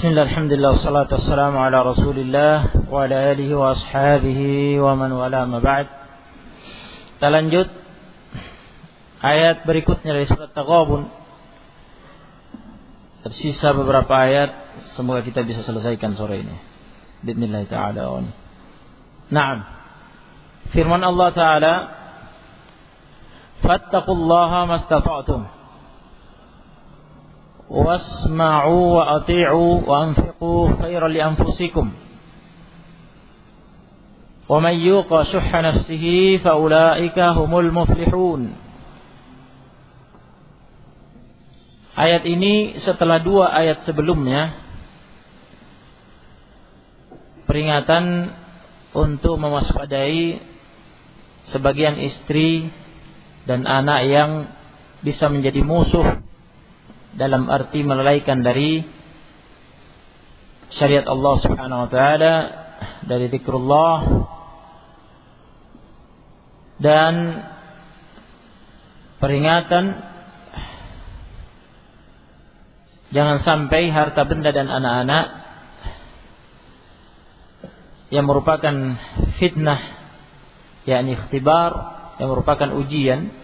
Bismillah, alhamdulillah, wassalatu wassalamu ala rasulillah wa ala alihi wa ashabihi wa man wala ma ba'd. Kita lanjut ayat berikutnya dari surat Taghabun. Tersisa beberapa ayat, semoga kita bisa selesaikan sore ini bismillah ta'ala. Naam. Firman Allah Ta'ala, fattaqullaha mastata'tum wasma'u wa ati'u wa anfiqu khairan li anfusikum wa man yuqa shuhha nafsihi fa ulaika humul muflihun. Ayat ini setelah dua ayat sebelumnya peringatan untuk mewaspadai sebagian istri dan anak yang bisa menjadi musuh dalam arti melalaikan dari syariat Allah Subhanahu wa taala, dari zikrullah, dan peringatan jangan sampai harta benda dan anak-anak yang merupakan fitnah, yakni ikhtibar, yang merupakan ujian,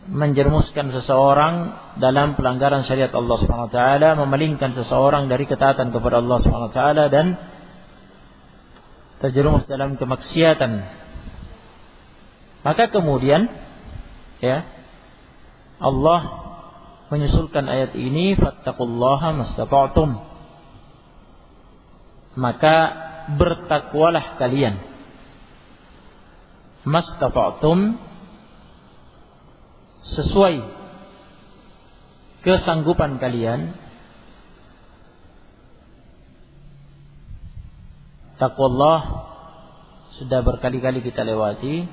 menjermuskan seseorang dalam pelanggaran syariat Allah Subhanahu wa taala, memalingkan seseorang dari ketaatan kepada Allah Subhanahu wa taala dan terjerumus dalam kemaksiatan. Maka kemudian Allah menyusulkan ayat ini, fattaqullaha mastata'tum, maka bertakwalah kalian, mastata'tum, sesuai kesanggupan kalian. Taqwallah sudah berkali-kali kita lewati.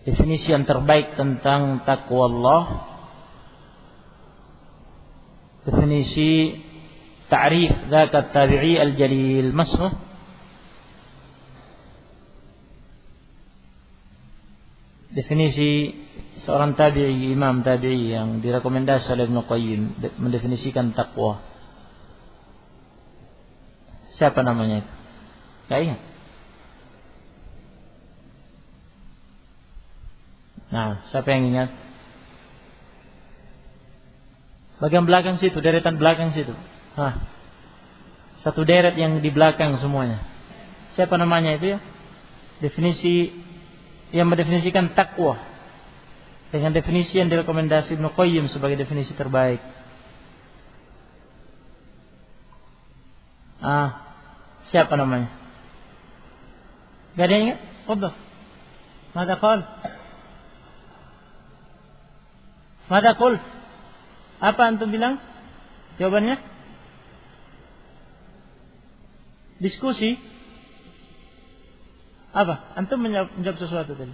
Definisi yang terbaik tentang taqwallah, definisi ta'rif zakat tabi'i al-jalil masnuh, definisi seorang tabi'i, imam tabi'i yang direkomendasi oleh Ibnu Qayyim mendefinisikan takwa. Siapa namanya itu? Enggak ingat. Nah, siapa yang ingat? Bagian belakang situ, deretan belakang situ. Satu deret yang di belakang semuanya. Siapa namanya itu ya? Definisi yang mendefinisikan takwa dengan definisi yang direkomendasi Ibnu Qayyim sebagai definisi terbaik. Siapa namanya? Gak ada yang ingat? Qaddah. Mada qal? Mada qul? Apa antum bilang? Jawabannya? Diskusi. Apa? Antum menjawab sesuatu tadi.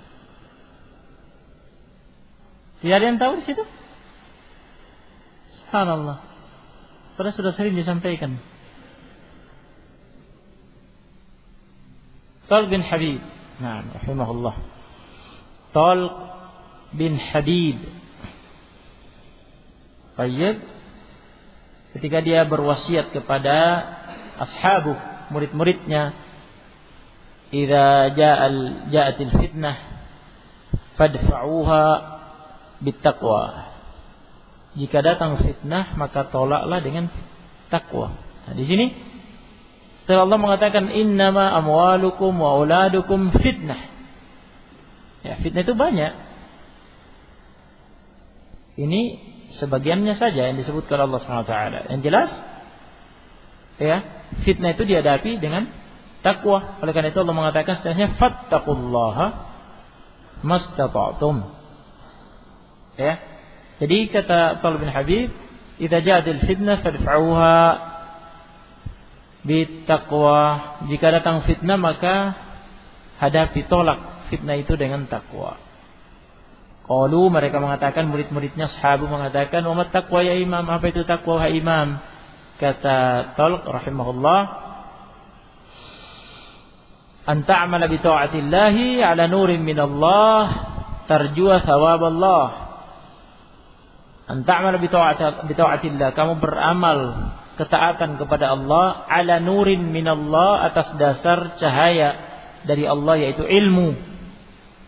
Tidak ada yang tahu di situ? Subhanallah. Padahal sudah sering disampaikan. Talq bin Habib. Naam, rahimahullah. Talq bin Habib. Baik. Ketika dia berwasiat kepada ashabu, murid-muridnya, idza ja'atil fitnah fadfa'uha bittaqwa. Jika datang fitnah maka tolaklah dengan takwa. Nah, di sini setelah Allah mengatakan innama amwalukum wa auladukum fitnah. Ya, fitnah itu banyak. Ini sebagiannya saja yang disebutkan Allah Subhanahu wa taala. Yang jelas fitnah itu dihadapi dengan takwa. Oleh karena itu Allah mengatakan setelahnya fattaqullaha mastata'tum. Jadi kata Talq bin Habib, idza ja'atil fitnah fadfa'uha bittaqwa. Jika datang fitnah maka hadapi, tolak fitnah itu dengan takwa. Qalu, mereka mengatakan, murid-muridnya sahabu mengatakan, wa mat taqwa ya imam? Apa itu takwa wahai imam? Kata Talq rahimahullah, an ta'mala bi ta'atillahi ala nurin minallah tarjua thawab Allah. An ta'mal bi ta'atillah, kamu beramal ketaatan kepada Allah ala nurin minallah, atas dasar cahaya dari Allah, yaitu ilmu.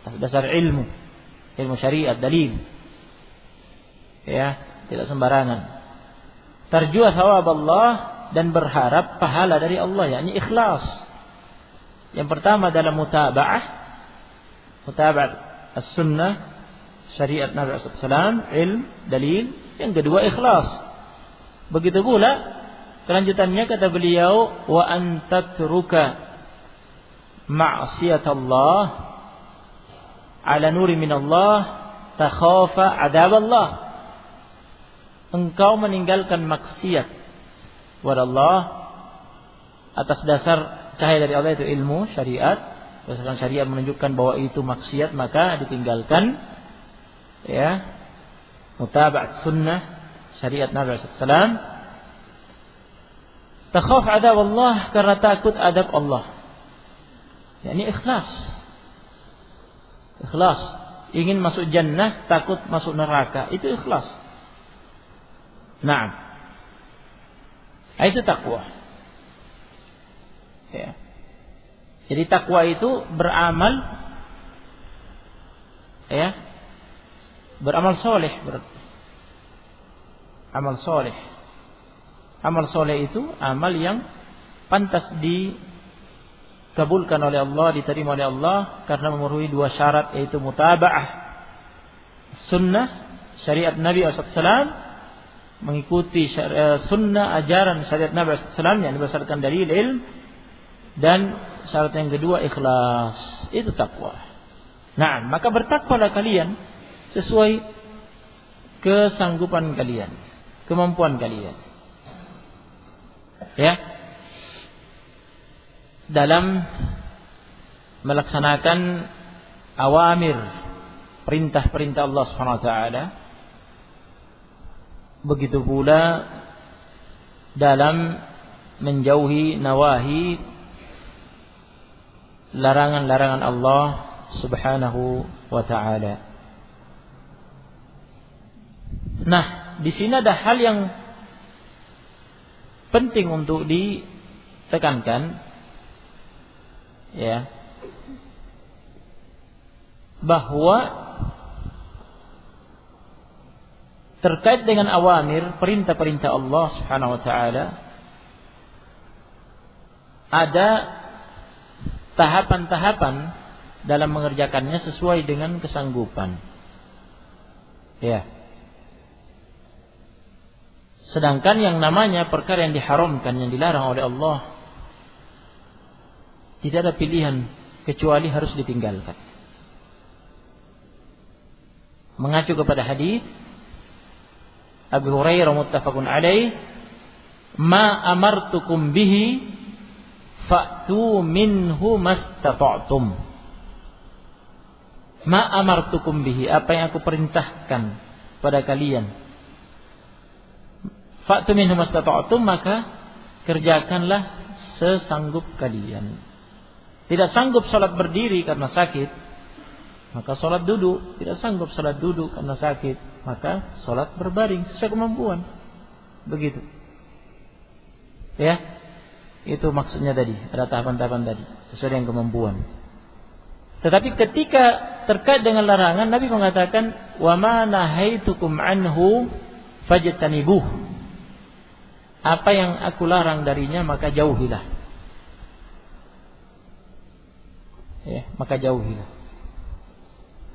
Atas dasar ilmu syariat, dalil. Ya, tidak sembarangan. Tarju thawab Allah, dan berharap pahala dari Allah, yakni ikhlas. Yang pertama adalah mutaba'ah as-sunnah, syariat Nabi SAW, ilm, dalil. Yang kedua ikhlas. Begitu pula kelanjutannya kata beliau, wa an tatruka ma'siyat Allah ala nuri minallah takhafa adab Allah. Engkau meninggalkan maksiat kepada Allah atas dasar cahaya dari Allah, itu ilmu syariat. Berdasarkan syariat menunjukkan bahwa itu maksiat, maka ditinggalkan. Ya, mutaba'at sunnah syariat Nabi SAW. Takhaf adab Allah, karena takut adab Allah. Yani ikhlas. Ingin masuk jannah, takut masuk neraka, itu ikhlas. Naam. Itu takwa. Ya. Jadi takwa itu beramal, ya, beramal soleh. Amal soleh. Amal soleh itu amal yang pantas dikabulkan oleh Allah, diterima oleh Allah, karena memenuhi dua syarat, yaitu mutaba'ah sunnah syariat Nabi SAW, mengikuti sunnah ajaran syariat Nabi SAW yang berdasarkan dalil ilm, dan syarat yang kedua ikhlas. Itu takwa. Nah, maka bertakwalah kalian sesuai kesanggupan kalian, kemampuan kalian. Ya, dalam melaksanakan awamir, perintah-perintah Allah Subhanahu wa taala. Begitu pula dalam menjauhi nawahi, larangan-larangan Allah Subhanahu wa taala. Nah, di sini ada hal yang penting untuk ditekankan, ya, bahwa terkait dengan awamir, perintah-perintah Allah Subhanahu wa taala, ada tahapan-tahapan dalam mengerjakannya sesuai dengan kesanggupan. Ya. Sedangkan yang namanya perkara yang diharamkan, yang dilarang oleh Allah, tidak ada pilihan kecuali harus ditinggalkan. Mengacu kepada hadis Abu Hurairah muttafaqun alaih, ma amartukum bihi fa'tu minhu mastata'tum. Ma amartukum bihi, apa yang aku perintahkan pada kalian, fa'tu minhu mastata'tum, maka kerjakanlah sesanggup kalian. Tidak sanggup salat berdiri karena sakit, maka salat duduk. Tidak sanggup salat duduk karena sakit, maka salat berbaring sesuai kemampuan. Begitu. Ya. Itu maksudnya tadi, ada tahapan-tahapan tadi sesuai dengan kemampuan. Tetapi ketika terkait dengan larangan, Nabi mengatakan, "Wa ma nahaitukum anhu fajtanibuh." Apa yang aku larang darinya maka jauhilah. Ya, maka jauhilah.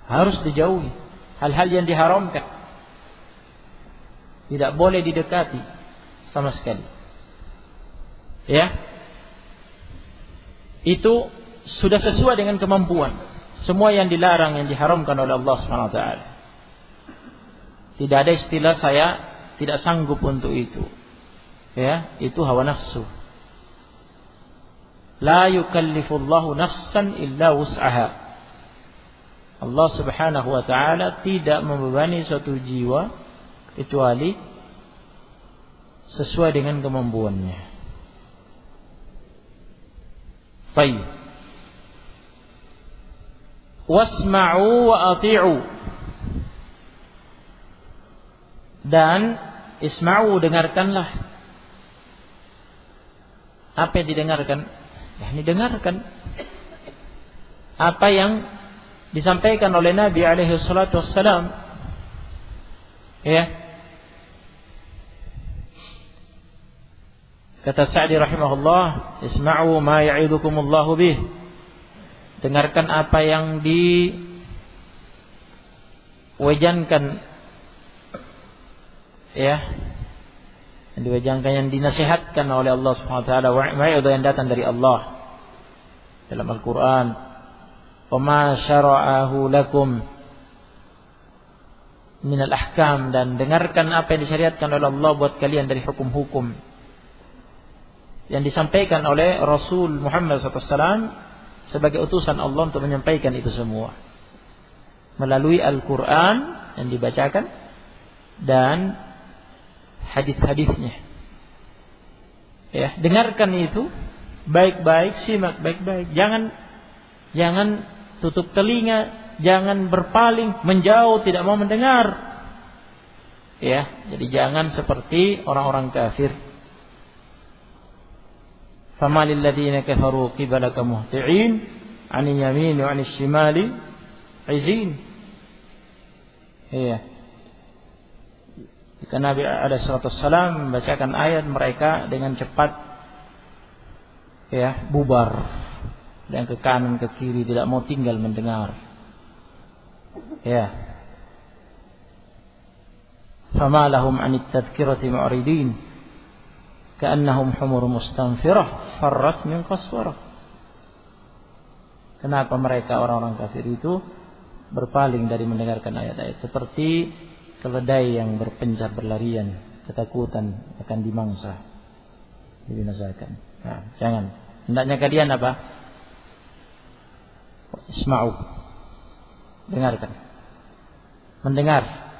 Harus dijauhi hal-hal yang diharamkan. Tidak boleh didekati sama sekali. Ya. Itu sudah sesuai dengan kemampuan. Semua yang dilarang, yang diharamkan oleh Allah Subhanahu wa taala. Tidak ada istilah saya tidak sanggup untuk itu. Ya, itu hawa nafsu. La yukallifullahu nafsan illa wus'aha. Allah Subhanahu wa taala tidak membebani suatu jiwa kecuali sesuai dengan kemampuannya. Baik. Wasma'u wa ati'u. Dan isma'u, dengarkanlah. Apa yang didengarkan? Ya, ini dengarkan apa yang disampaikan oleh Nabi alaihi salatu wassalam. Ya. Kata Sa'di rahimahullah, isma'u ma ya'idukumullahu bih. Dengarkan apa yang diwejankan, ya, yang diwejankan, yang dinasihatkan oleh Allah Subhanahu wa taala, wa'idha yang datang dari Allah dalam Al-Qur'an. Wa ma syara'ahu lakum min al-ahkam, dan dengarkan apa yang disyariatkan oleh Allah buat kalian dari hukum-hukum yang disampaikan oleh Rasul Muhammad SAW sebagai utusan Allah untuk menyampaikan itu semua melalui Al-Quran yang dibacakan dan hadis-hadisnya. Ya, dengarkan itu baik-baik, simak baik-baik. Jangan tutup telinga, jangan berpaling, menjauh, tidak mau mendengar. Ya, jadi jangan seperti orang-orang kafir. فَمَا لِلَّذِينَ كَفَرُوا قِبَلَكَ مُهْطِعِينَ عَنِ الْيَمِينِ وَعَنِ الشِّمَالِ عِزِينَ. Iya. Jika Nabi SAW membacakan ayat, mereka dengan cepat, ya, bubar dan ke kanan ke kiri, tidak mau tinggal mendengar. Ya. فَمَا لَهُمْ عَنِ التَّذْكِرَةِ مُعْرِضِينَ كأنهم حمر مستنفرة فرت من قسورة. Kenapa mereka orang-orang kafir itu berpaling dari mendengarkan ayat-ayat, seperti keledai yang berpencar berlarian, ketakutan akan dimangsa, dibinasakan. Nah, jangan. Hendaknya kalian apa? Isma'u, dengarkan, mendengar.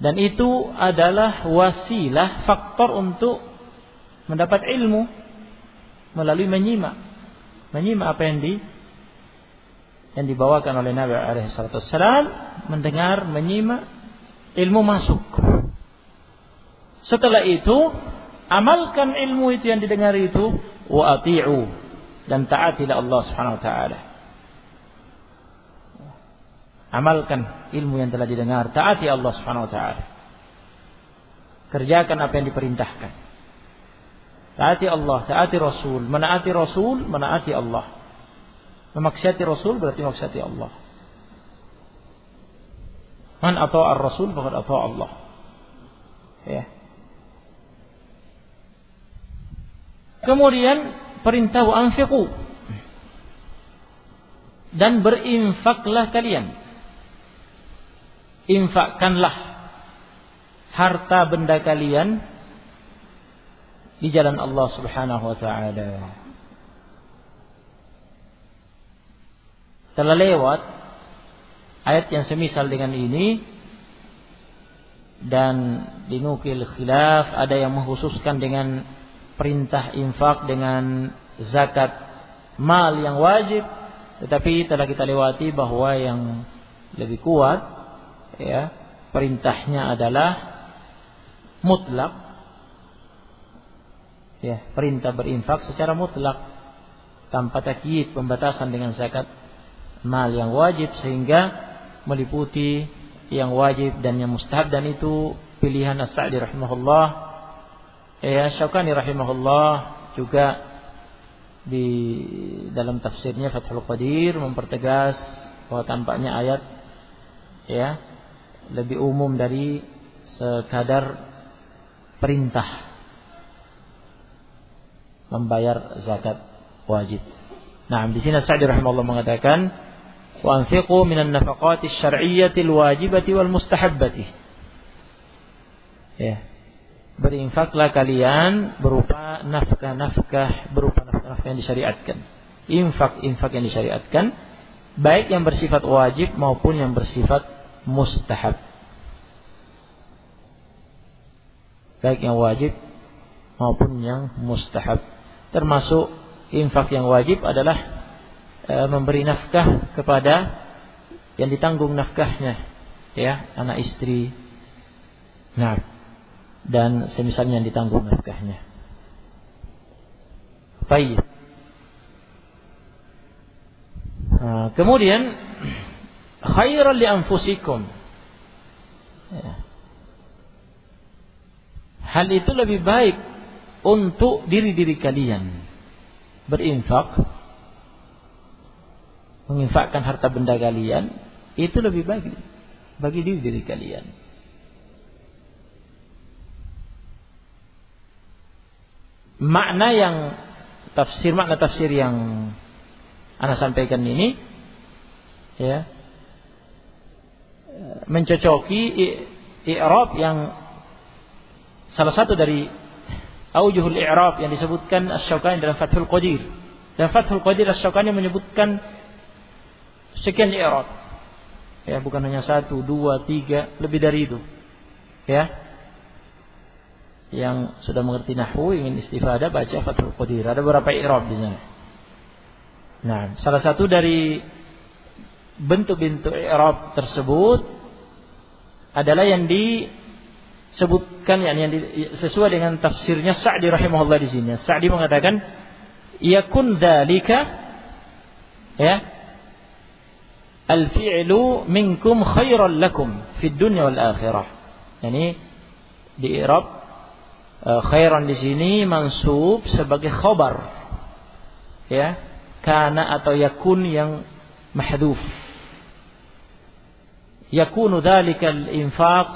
Dan itu adalah wasilah, faktor untuk mendapat ilmu melalui menyimak apa yang dibawakan oleh Nabi alaihi salatu wassalam. Mendengar, menyimak, ilmu masuk. Setelah itu amalkan ilmu itu yang didengar itu, wa ati'u, dan taatilah Allah Subhanahu wa taala. Amalkan ilmu yang telah didengar, taati Allah Subhanahu wa taala. Kerjakan apa yang diperintahkan. Taati Allah, taati Rasul, menaati Rasul, menaati Allah. Memaksiati Rasul berarti memaksiati Allah. Man ata'a ar-Rasul faqad ata'a Allah. Ya. Kemudian perintah wa anfiqu, dan berinfaklah kalian. Infakkanlah harta benda kalian di jalan Allah Subhanahu wa taala. Telah lewat ayat yang semisal dengan ini, dan dinukil khilaf, ada yang mengkhususkan dengan perintah infak dengan zakat mal yang wajib, tetapi telah kita lewati bahwa yang lebih kuat, ya, perintahnya adalah mutlak, ya, perintah berinfak secara mutlak tanpa takyid, pembatasan dengan zakat mal yang wajib, sehingga meliputi yang wajib dan yang mustahab. Dan itu pilihan As-Sa'di rahimahullah, ya, Syaukani rahimahullah juga di dalam tafsirnya Fathul Qadir mempertegas bahwa tampaknya ayat, ya, lebih umum dari sekadar perintah membayar zakat wajib. Nah, di sini Sa'di rahimahullah mengatakan, wa anfiqu minan nafaqati syar'iyyati al-wajibati wal mustahabbati. Ya. Berinfaklah kalian berupa nafkah-nafkah, berupa nafkah yang disyariatkan. Infak yang disyariatkan, baik yang bersifat wajib maupun yang bersifat mustahab. Baik yang wajib maupun yang mustahab. Termasuk infak yang wajib adalah memberi nafkah kepada yang ditanggung nafkahnya, ya, anak istri. Nah, dan semisalnya yang ditanggung nafkahnya. Baik. Kemudian khairan li anfusikum. Ya. Hal itu lebih baik untuk diri-diri kalian. Berinfak, menginfakkan harta benda kalian, itu lebih baik bagi diri-diri kalian. Makna tafsir yang Ana sampaikan ini, ya, mencocoki i'rab yang salah satu dari aujuhul i'rab yang disebutkan Asy-Syaukani dalam Fathul Qadir. Dan Fathul Qadir Asy-Syaukani menyebutkan sekian i'rab. Ya, bukan hanya 1, 2, 3, lebih dari itu. Ya. Yang sudah mengerti nahwu ingin istifadah baca Fathul Qadir. Ada beberapa i'rab di sana. Nah, salah satu dari bentuk-bentuk i'rab tersebut adalah yang disebutkan yang sesuai dengan tafsirnya Sa'di rahimahullah di sini. Sa'di mengatakan yakun dzalika, ya, al-fi'lu minkum khairan lakum fid dunya wal akhirah. Yani di i'rab khairan di sini mansub sebagai khabar, ya, kana atau yakun yang mahdhuf. Yakunu dzalika al-infaq,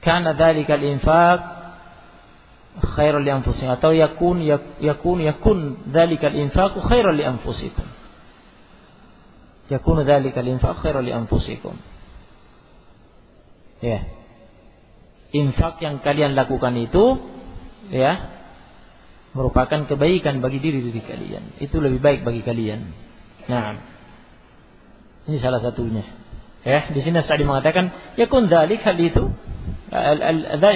kana dzalika al-infaq khairan li anfusikum, atau yakun dzalika al-infaq khairan li anfusikum. Yakunu dzalika al-infaq khairan li anfusikum. Ya. Infak yang kalian lakukan itu, ya, merupakan kebaikan bagi diri-diri kalian. Itu lebih baik bagi kalian. Nah, ini salah satunya. Ya, di sini Sa'di mengatakan yakun dzalik, hal itu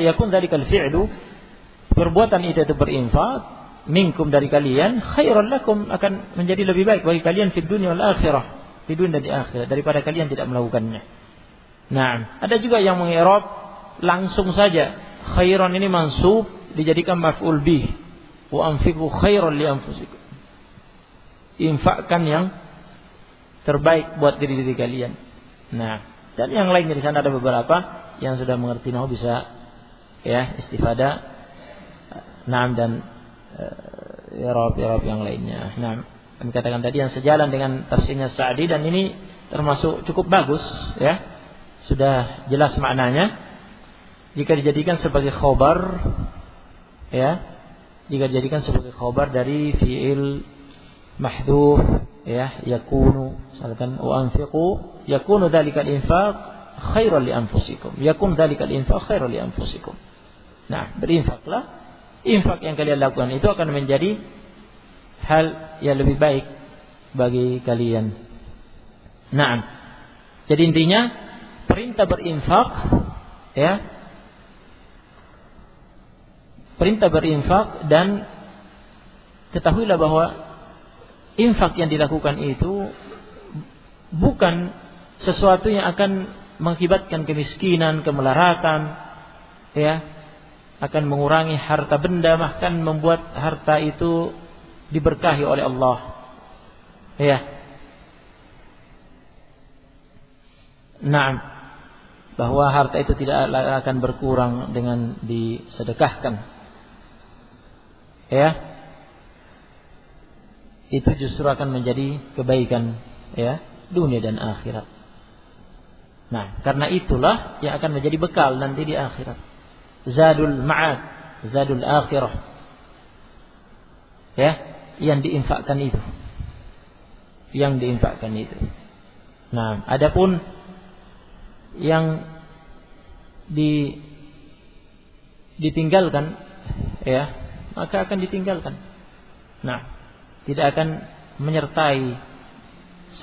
yakun dzalik al-fi'lu, perbuatan itu berinfak minkum dari kalian khairan lakum, akan menjadi lebih baik bagi kalian di dunia wal akhirah, di dunia dan di akhirat, daripada kalian tidak melakukannya. Nah, ada juga yang mengirab langsung saja khairan ini mansub dijadikan maf'ul bih, wa anfiqu khairan li anfusikum. Infakkan yang terbaik buat diri-diri kalian. Nah, dan yang lainnya di sana ada beberapa yang sudah mengerti nahwu bisa, ya, istifadah. Naam, dan i'rab yang lainnya. Nah, kami katakan tadi yang sejalan dengan tafsirnya Sa'di, dan ini termasuk cukup bagus, ya. Sudah jelas maknanya. Jika dijadikan sebagai khobar, ya, jika dijadikan sebagai khobar dari fi'il mahdhuf, ya, yakunu, misalkan wa anfiqu, yakunu dzalikal infaq khairan li anfusikum, yakun dzalikal infaq khairan li anfusikum. Nah, berinfaklah, infak yang kalian lakukan itu akan menjadi hal yang lebih baik bagi kalian. Nah, jadi intinya perintah berinfak, ya, perintah berinfak, dan ketahuilah bahwa infak yang dilakukan itu bukan sesuatu yang akan mengakibatkan kemiskinan, kemelaratan, ya, akan mengurangi harta benda, bahkan membuat harta itu diberkahi oleh Allah, ya. Nah, bahwa harta itu tidak akan berkurang dengan disedekahkan, ya. Itu justru akan menjadi kebaikan, ya, dunia dan akhirat. Nah, karena itulah yang akan menjadi bekal nanti di akhirat. Zadul ma'ad, zadul akhirah, ya, yang diinfakkan itu, yang diinfakkan itu. Nah, adapun yang ditinggalkan, ya, maka akan ditinggalkan. Nah, tidak akan menyertai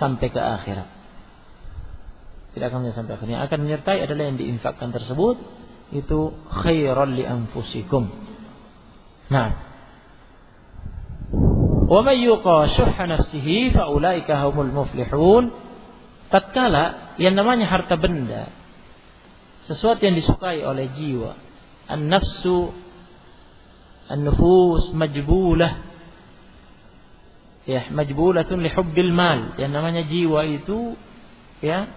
sampai ke akhirat. Tidak akan menyertai sampai akhirnya. Akan menyertai adalah yang diinfakkan tersebut itu khairan li anfusikum. Nah, wa may yuqa syuhha nafsihi fa ulaika humul muflihun. tatkala yang namanya harta benda, sesuatu yang disukai oleh jiwa, an-nafsu, an-nufus majbulah, ya, majbulatun li hubbil mal. Yang namanya jiwa itu, ya,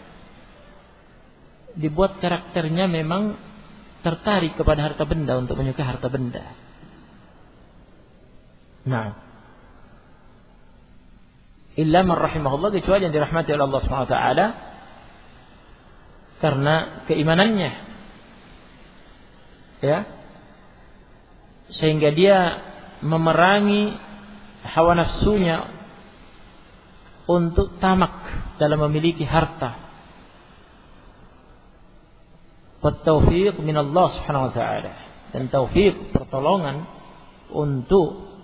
dibuat karakternya memang tertarik kepada harta benda, untuk menyukai harta benda. Nah, illa man rahimahullah, kecuali yang dirahmati oleh Allah Subhanahu wa taala karena keimanannya, ya, sehingga dia memerangi hawa nafsunya untuk tamak dalam memiliki harta. Wat taufiq min Allah Subhanahu wa taala, dan taufik, pertolongan untuk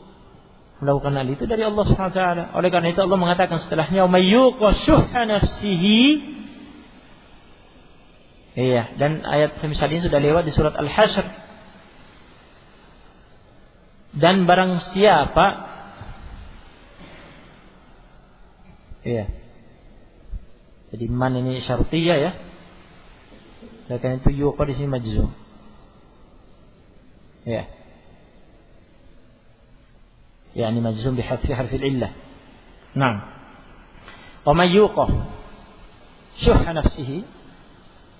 melakukan hal itu dari Allah Subhanahu wa taala. Oleh karena itu Allah mengatakan setelahnya, "May yuqa syuhha nafsihi." Iya, dan ayat semisal ini sudah lewat di surat Al-Hasyr. Dan barang siapa, iya, jadi man ini syartiyah, ya. Oleh karena itu yuqa di sini majzum. Ya. Yani majzum bihadfi harfil illah. Naam. Wa may yuqa syuhha nafsihi,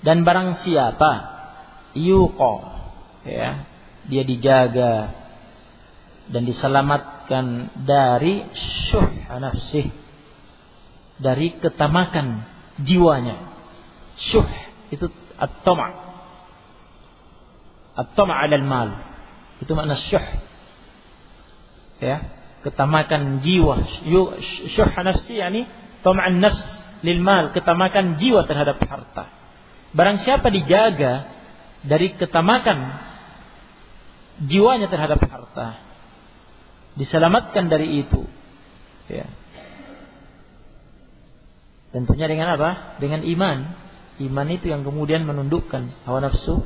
dan barang siapa yuqa, ya, dia dijaga dan diselamatkan dari syuhha nafsih, dari ketamakan jiwanya. Syuh itu at-tama', at-tama' 'ala al-mal, itu makna syuh, ya, ketamakan jiwa. Syuh nafsi yani tama'an nafs lil mal, ketamakan jiwa terhadap harta. Barang siapa dijaga dari ketamakan jiwanya terhadap harta, diselamatkan dari itu, ya, tentunya dengan apa? Dengan iman. Iman itu yang kemudian menundukkan hawa nafsu.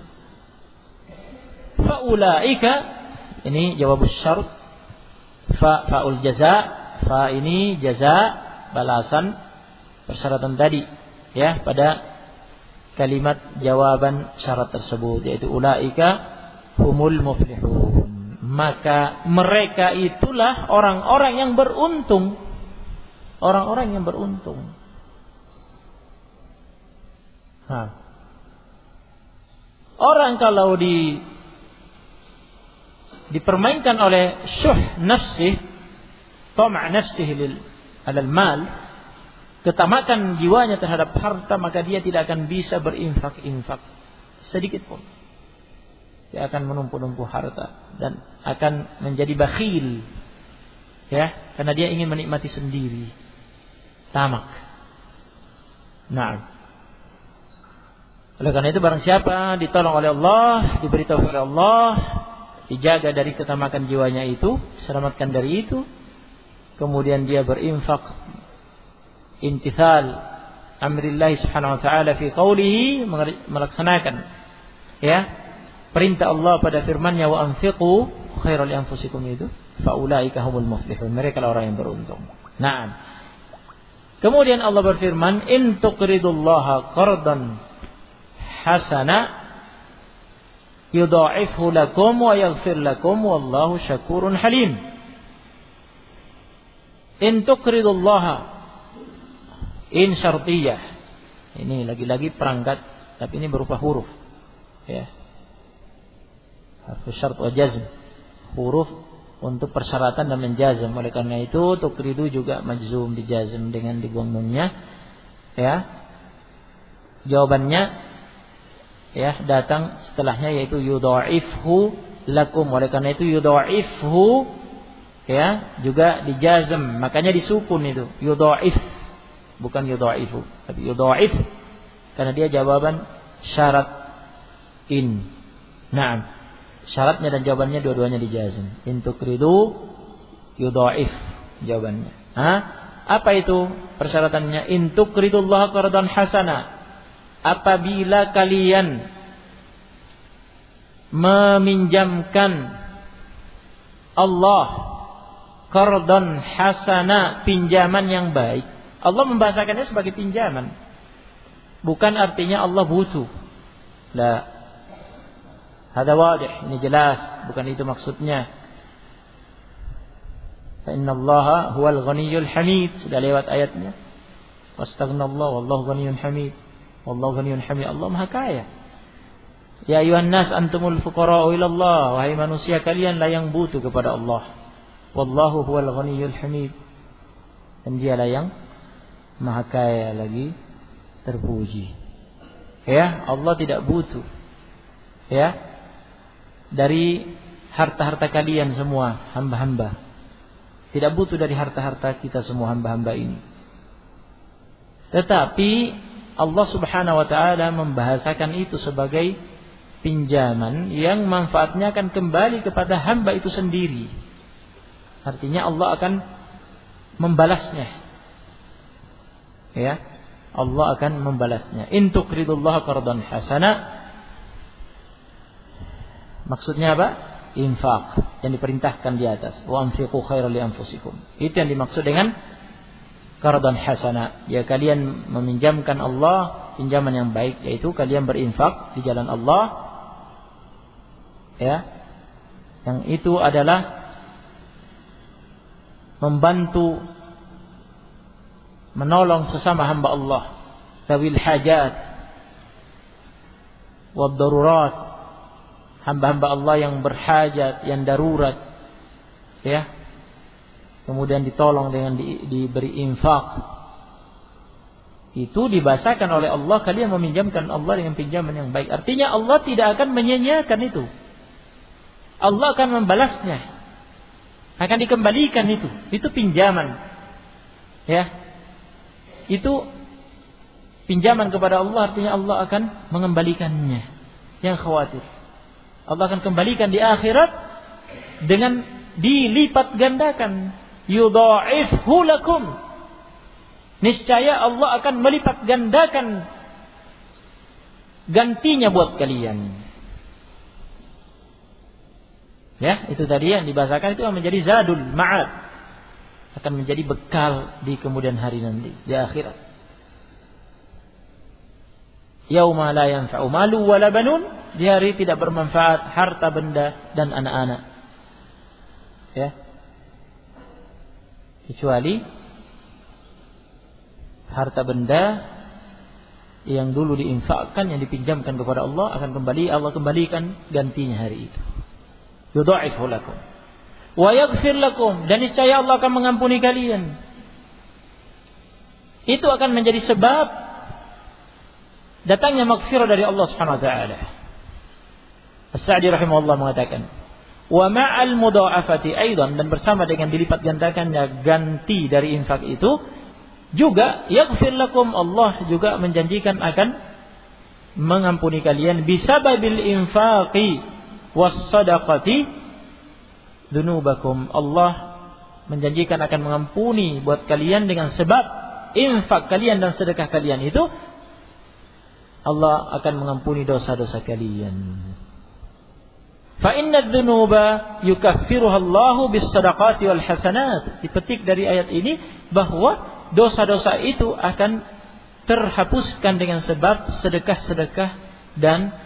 Faulaika, ini jawab syarat. Faul jaza, fa ini jaza, balasan persyaratan tadi, ya, pada kalimat jawaban syarat tersebut, yaitu ulaika humul muflihun. Maka mereka itulah orang-orang yang beruntung. Orang-orang yang beruntung. Orang kalau dipermainkan oleh syuh nafsih, tama' nafsih alal mal, ketamakan jiwanya terhadap harta, maka dia tidak akan bisa berinfak sedikit pun. Dia akan menumpuk-numpuk harta dan akan menjadi bakhil, ya, karena dia ingin menikmati sendiri. Tamak. Nah, oleh karena itu barang siapa ditolong oleh Allah, diberitahu oleh Allah, dijaga dari ketamakan jiwanya itu, selamatkan dari itu, kemudian dia berinfak, imtithal amrillah subhanahu wa ta'ala fi qawlihi, melaksanakan, ya, perintah Allah pada firman-Nya, wa anfiqu khairal li anfusikum, itu faulaika humul muflihun, mereka lah orang yang beruntung. Nah, kemudian Allah berfirman, in tuqridullaha qardan hasana yudha'ifhu lakum wa yaghfir lakum wallahu syakurun halim. In tuqridullaha, in syartiyah, ini lagi-lagi perangkat, tapi ini berupa huruf, ya, harfu syart wa jazm, huruf untuk persyaratan dan menjazm. Oleh karena itu tuqridu juga majzum, dijazm dengan dibuang nunnya, ya. Jawabannya, ya, datang setelahnya, yaitu yudha'ifhu lakum. Oleh karena itu yudha'ifhu, ya, juga dijazm, makanya disukun itu yudha'if, bukan yudha'ifu, tapi yudha'if, karena dia jawaban syarat in. Naam, syaratnya dan jawabannya dua-duanya dijazm. In tuqridu yudha'if jawabannya. Apa itu persyaratannya? In tuqridullaha qardan hasana, apabila kalian meminjamkan Allah qardan hasana, pinjaman yang baik. Allah membahasakannya sebagai pinjaman. bukan artinya Allah butuh. La. Hada wadih, ini jelas, bukan itu maksudnya. Fa innallaha huwal ghaniyyul hamid, sudah lewat ayatnya. Wastaghnallaha wallahu ghaniyyun hamid. Wallahu ghaniyyun hamid, Allah Maha Kaya. Ya ayuhan nas antumul fuqara'u ila Allah, wahai manusia kalianlah yang butuh kepada Allah. Wallahu huwal ghaniyyul hamid. Dan dialah yang Maha Kaya lagi terpuji. Ya, Allah tidak butuh. Ya. Dari harta-harta kalian semua hamba-hamba. Tidak butuh dari harta-harta kita semua hamba-hamba ini. Tetapi Allah Subhanahu wa taala membahasakan itu sebagai pinjaman yang manfaatnya akan kembali kepada hamba itu sendiri. Artinya Allah akan membalasnya. Ya, Allah akan membalasnya. In tuqridullaha qardan hasana. Maksudnya apa? Infak yang diperintahkan di atas. Wa anfiqu khairan li anfusikum. Itu yang dimaksud dengan qardan hasana. Ya, kalian meminjamkan Allah pinjaman yang baik, yaitu kalian berinfak di jalan Allah. Ya. Yang itu adalah membantu menolong sesama hamba Allah, tawil hajat wad darurat, hamba-hamba Allah yang berhajat, yang darurat, ya, kemudian ditolong dengan diberi infak. Itu dibahasakan oleh Allah, kalian meminjamkan Allah dengan pinjaman yang baik. Artinya Allah tidak akan menyia-nyiakan itu. Allah akan membalasnya, akan dikembalikan itu. Itu pinjaman, ya. Itu pinjaman kepada Allah, artinya Allah akan mengembalikannya. Yang khawatir, Allah akan kembalikan di akhirat dengan dilipat gandakan. Yudha'ifhu lakum. Niscaya Allah akan melipat gandakan gantinya buat kalian. Ya, itu tadi yang dibahasakan itu menjadi zadul ma'ad. Akan menjadi bekal di kemudian hari nanti, di akhirat. Yauma la yanfa'u malu wala banun, di hari tidak bermanfaat harta benda dan anak-anak. Ya. Kecuali harta benda yang dulu diinfakkan, yang dipinjamkan kepada Allah akan kembali, Allah kembalikan gantinya hari itu. Yudha'ifu lakum wa yaghfir lakum, dan niscaya Allah akan mengampuni kalian. Itu akan menjadi sebab datangnya maghfirah dari Allah Subhanahu wa taala. As-Sa'di rahimahullah mengatakan, wa ma'al mudha'afati aidan, dan bersama dengan dilipat gandakannya ganti dari infak itu juga yaghfir lakum, Allah juga menjanjikan akan mengampuni kalian bisababil infaqi was sadaqati dunubakum. Allah menjanjikan akan mengampuni buat kalian dengan sebab infak kalian dan sedekah kalian itu. Allah akan mengampuni dosa-dosa kalian. Fa inna dzunuba yukaffiruha Allahu bis sadaqati wal hasanat. Dipetik dari ayat ini bahwa dosa-dosa itu akan terhapuskan dengan sebab sedekah-sedekah dan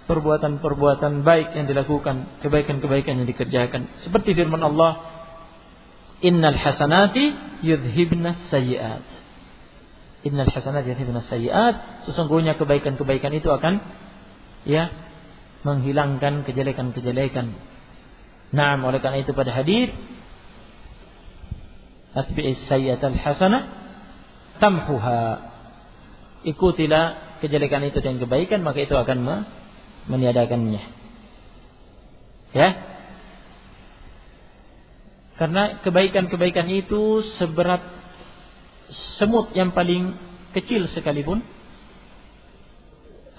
perbuatan-perbuatan baik yang dilakukan, kebaikan-kebaikan yang dikerjakan. Seperti firman Allah, innal hasanati yudhibnas sayyi'at. Innal hasanati yudhibnas sayyi'at. Sesungguhnya kebaikan-kebaikan itu akan, ya, menghilangkan kejelekan-kejelekan. Naam, oleh karena itu pada hadis, atbi'is sayyi'atal hasanah tamhuha. Ikutilah kejelekan itu dengan kebaikan, maka itu akan meniadakannya. Ya. Karena kebaikan-kebaikan itu seberat semut yang paling kecil sekalipun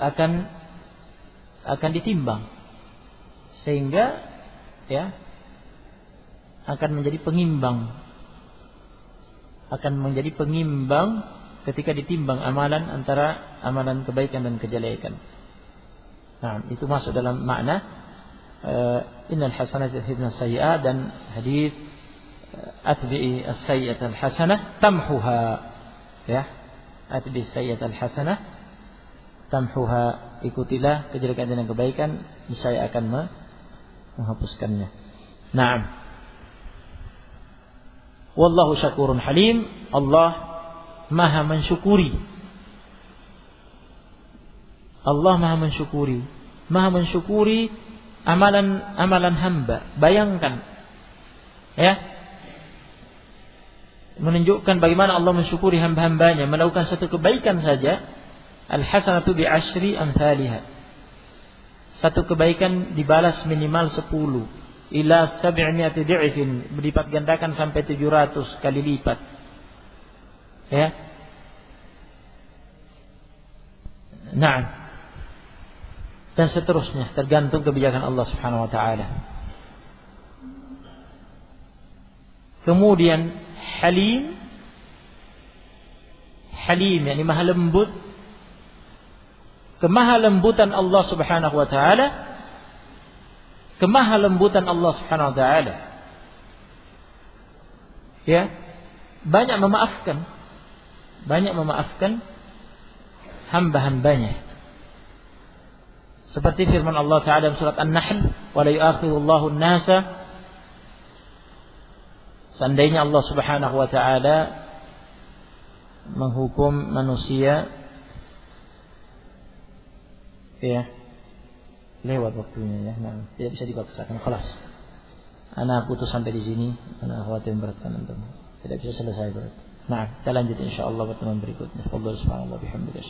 akan ditimbang, sehingga, ya, akan menjadi pengimbang, ketika ditimbang amalan antara amalan kebaikan dan kejelekan. Nah, itu masuk dalam makna innal hasanati yudhibnas sayyi'at, dan hadis atbi'i as-sayyi'atal hasanah tamhuha. Ya. atbis sayyi'atal hasanah tamhuha, ikutilah kejelekan dan kebaikan, saya akan menghapuskannya. Naam. Wallahu syakurun halim. Allah Maha mensyukuri. Allah Maha mensyukuri. Maha mensyukuri amalan hamba. Bayangkan, ya, menunjukkan bagaimana Allah mensyukuri hamba-hambanya. Melakukan satu kebaikan saja, al-hasanatu bi asyri amsalihha. Satu kebaikan dibalas minimal 10 ila 700 di'fin, berlipat gandakan sampai 700 kali lipat. Ya. Nah, dan seterusnya, tergantung kebijakan Allah Subhanahu wa taala. Kemudian halim, yakni maha lembut. Kemahalembutan Allah Subhanahu wa taala, kemahalembutan Allah Subhanahu wa taala, ya, banyak memaafkan hamba-hambanya. Seperti firman Allah Ta'ala dalam surat An-Nahl, wa la yu'akhidullahu an-nasa, seandainya Allah Subhanahu wa taala menghukum manusia, ya, lewat waktunya, ya. Nah, tidak bisa dipaksakan. Kelas. Ana putus sampai di sini. Ana khawatir memberatkan antum. Tidak bisa selesai berat. Nah, kita lanjut insyaallah pertemuan berikutnya. Wallahu subhanahu wa bihamdihi.